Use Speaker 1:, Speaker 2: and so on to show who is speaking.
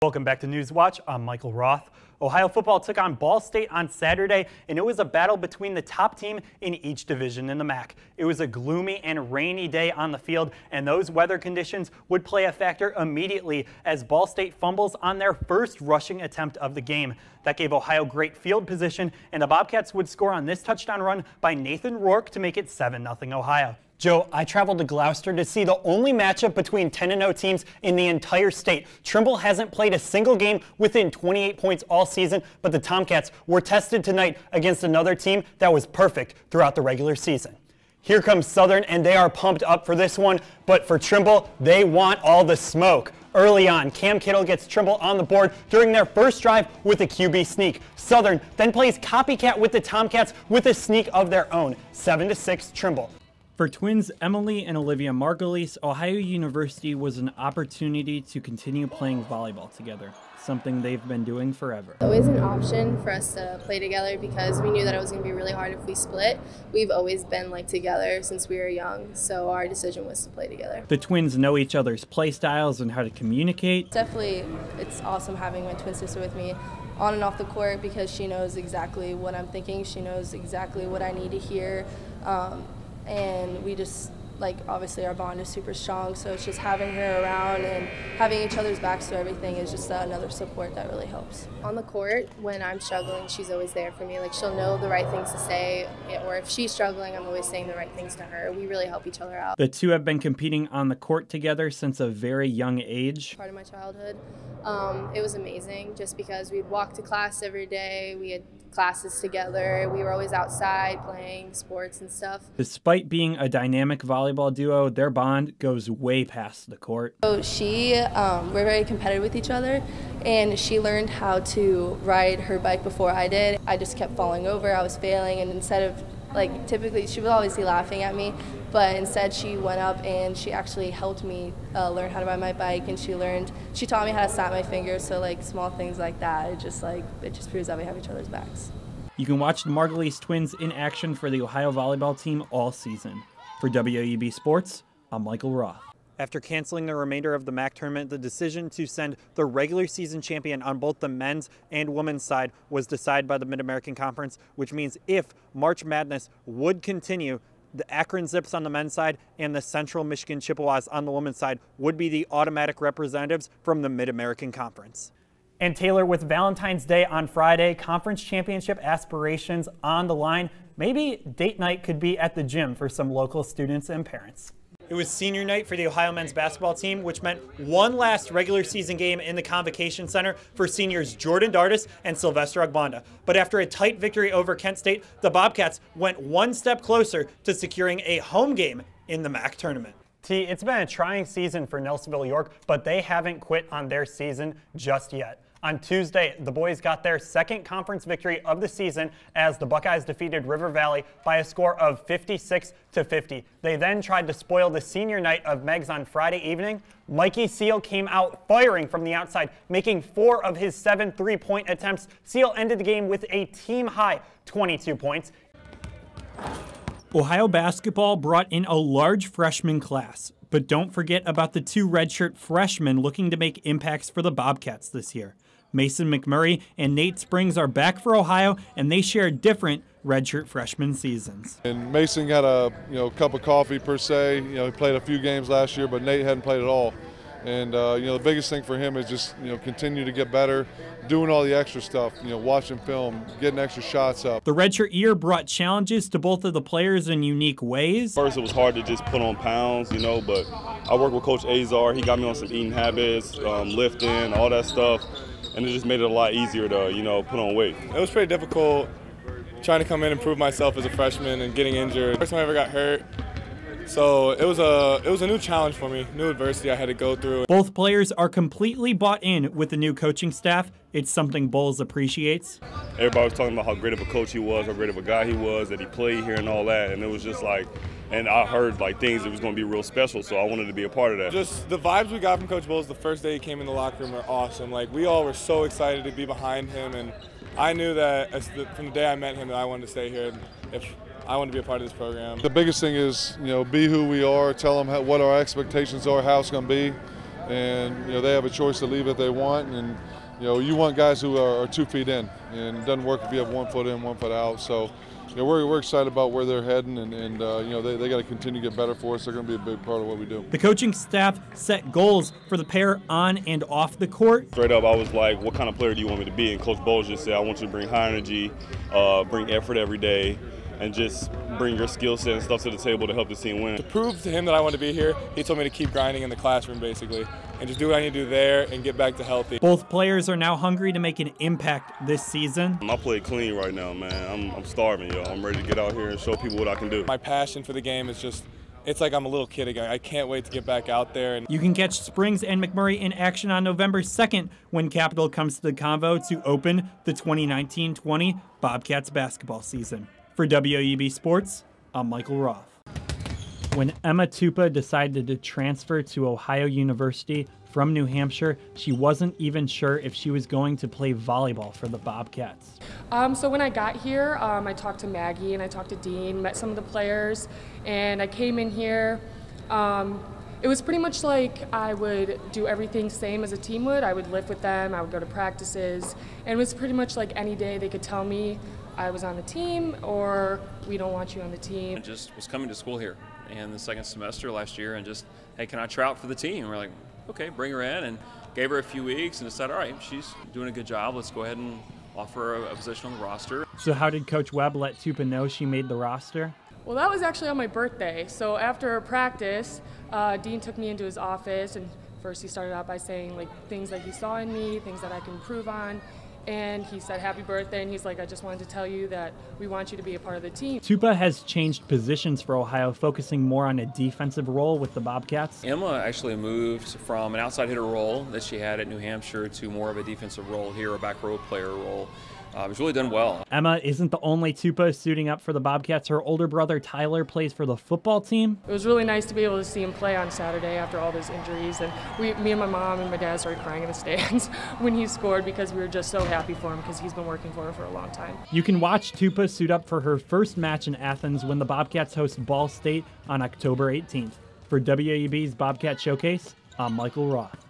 Speaker 1: Welcome back to Newswatch. I'm Michael Roth. Ohio football took on Ball State on Saturday, and it was a battle between the top team in each division in the MAC. It was a gloomy and rainy day on the field, and those weather conditions would play a factor immediately as Ball State fumbles on their first rushing attempt of the game. That gave Ohio great field position, and the Bobcats would score on this touchdown run by Nathan Rourke to make it 7-0 Ohio. Joe, I traveled to Gloucester to see the only matchup between 10-0 teams in the entire state. Trimble hasn't played a single game within 28 points all season, but the Tomcats were tested tonight against another team that was perfect throughout the regular season. Here comes Southern, and they are pumped up for this one, but for Trimble, they want all the smoke. Early on, Cam Kittle gets Trimble on the board during their first drive with a QB sneak. Southern then plays copycat with the Tomcats with a sneak of their own, 7-6 Trimble.
Speaker 2: For twins Emily and Olivia Margulies, Ohio University was an opportunity to continue playing volleyball together, something they've been doing forever.
Speaker 3: Always an option for us to play together because we knew that it was going to be really hard if we split. We've always been together since we were young, so our decision was to play together.
Speaker 2: The twins know each other's play styles and how to communicate.
Speaker 4: Definitely, it's awesome having my twin sister with me on and off the court because she knows exactly what I'm thinking. She knows exactly what I need to hear. And we just, obviously our bond is super strong, so it's just having her around and having each other's backs through everything is just another support that really helps.
Speaker 3: On the court, when I'm struggling, she's always there for me. She'll know the right things to say, or if she's struggling, I'm always saying the right things to her. We really help each other out.
Speaker 2: The two have been competing on the court together since a very young age.
Speaker 3: Part of my childhood. It was amazing just because we'd walk to class every day. We had classes together. We were always outside playing sports and stuff.
Speaker 2: Despite being a dynamic volleyball duo, their bond goes way past the court.
Speaker 4: So we're very competitive with each other, and she learned how to ride her bike before I did. I just kept falling over. I was failing, and instead of typically she would always be laughing at me, but instead she went up and she actually helped me learn how to ride my bike, and she taught me how to snap my fingers. So small things like that, it just proves that we have each other's backs.
Speaker 2: You can watch the Margulies twins in action for the Ohio volleyball team all season. For WEB Sports, I'm Michael Roth. After canceling the remainder of the MAC tournament, the decision to send the regular season champion on both the men's and women's side was decided by the Mid-American Conference, which means if March Madness would continue, the Akron Zips on the men's side and the Central Michigan Chippewas on the women's side would be the automatic representatives from the Mid-American Conference. And Taylor, with Valentine's Day on Friday, conference championship aspirations on the line, maybe date night could be at the gym for some local students and parents. It was senior night for the Ohio men's basketball team, which meant one last regular season game in the Convocation Center for seniors Jordan Dardis and Sylvester Agbonda. But after a tight victory over Kent State, the Bobcats went one step closer to securing a home game in the MAC tournament. It's been a trying season for Nelsonville York, but they haven't quit on their season just yet. On Tuesday, the boys got their second conference victory of the season as the Buckeyes defeated River Valley by a score of 56-50. They then tried to spoil the senior night of Megs on Friday evening. Mikey Seal came out firing from the outside, making 4 of his 7 three-point attempts. Seal ended the game with a team-high 22 points. Ohio basketball brought in a large freshman class, but don't forget about the 2 redshirt freshmen looking to make impacts for the Bobcats this year. Mason McMurray and Nate Springs are back for Ohio, and they share different redshirt freshman seasons.
Speaker 5: And Mason got a cup of coffee per se. He played a few games last year, but Nate hadn't played at all. And the biggest thing for him is just continue to get better, doing all the extra stuff, watching film, getting extra shots up.
Speaker 2: The redshirt year brought challenges to both of the players in unique ways.
Speaker 6: First, it was hard to just put on pounds, but I worked with Coach Azar. He got me on some eating habits, lifting, all that stuff, and it just made it a lot easier to put on weight.
Speaker 7: It was pretty difficult trying to come in and prove myself as a freshman and getting injured. First time I ever got hurt. So it was a new challenge for me, new adversity I had to go through.
Speaker 2: Both players are completely bought in with the new coaching staff. It's something Bowles appreciates.
Speaker 6: Everybody was talking about how great of a coach he was, how great of a guy he was, that he played here and all that, and it was just and I heard things that was going to be real special, so I wanted to be a part of that.
Speaker 7: Just the vibes we got from Coach Bowles the first day he came in the locker room are awesome. We all were so excited to be behind him, and I knew that from the day I met him that I wanted to stay here. If I want to be a part of this program.
Speaker 5: The biggest thing is, be who we are, tell them what our expectations are, how it's going to be, and they have a choice to leave if they want. And you want guys who are 2 feet in, and it doesn't work if you have 1 foot in, 1 foot out. So we're excited about where they're heading, and they got to continue to get better for us. They're going to be a big part of what we do.
Speaker 2: The coaching staff set goals for the pair on and off the court.
Speaker 6: Straight up, I was like, what kind of player do you want me to be? And Coach Bowles just said, I want you to bring high energy, bring effort every day, and just bring your skill set and stuff to the table to help the team win.
Speaker 7: To prove to him that I wanted to be here, he told me to keep grinding in the classroom, basically, and just do what I need to do there and get back to healthy.
Speaker 2: Both players are now hungry to make an impact this season.
Speaker 6: I play clean right now, man. I'm starving, yo. I'm ready to get out here and show people what I can do.
Speaker 7: My passion for the game is just, it's like I'm a little kid again. I can't wait to get back out there. And
Speaker 2: you can catch Springs and McMurray in action on November 2nd when Capital comes to the Convo to open the 2019-20 Bobcats basketball season. For WAEB Sports, I'm Michael Roth. When Emma Tupa decided to transfer to Ohio University from New Hampshire, she wasn't even sure if she was going to play volleyball for the Bobcats.
Speaker 8: So when I got here, I talked to Maggie and I talked to Dean, met some of the players, and I came in here. It was pretty much like I would do everything same as a team would. I would lift with them, I would go to practices, and it was pretty much like any day they could tell me I was on the team or we don't want you on the team.
Speaker 9: I just was coming to school here in the second semester last year and just, hey, can I try out for the team? And we're like, okay, bring her in, and gave her a few weeks and decided, all right, she's doing a good job. Let's go ahead and offer her a position on the roster.
Speaker 2: So how did Coach Webb let Tupa know she made the roster?
Speaker 8: Well, that was actually on my birthday. So after practice, Dean took me into his office, and first he started out by saying like things that he saw in me, things that I can improve on. And he said, happy birthday, and he's like, I just wanted to tell you that we want you to be a part of the team.
Speaker 2: Tupa has changed positions for Ohio, focusing more on a defensive role with the Bobcats.
Speaker 9: Emma actually moved from an outside hitter role that she had at New Hampshire to more of a defensive role here, a back row player role. It's really done well.
Speaker 2: Emma isn't the only Tupa suiting up for the Bobcats. Her older brother Tyler plays for the football team.
Speaker 8: It was really nice to be able to see him play on Saturday after all those injuries. And me and my mom and my dad started crying in the stands when he scored because we were just so happy for him because he's been working for her for a long time.
Speaker 2: You can watch Tupa suit up for her first match in Athens when the Bobcats host Ball State on October 18th. For WAEB's Bobcat Showcase, I'm Michael Roth.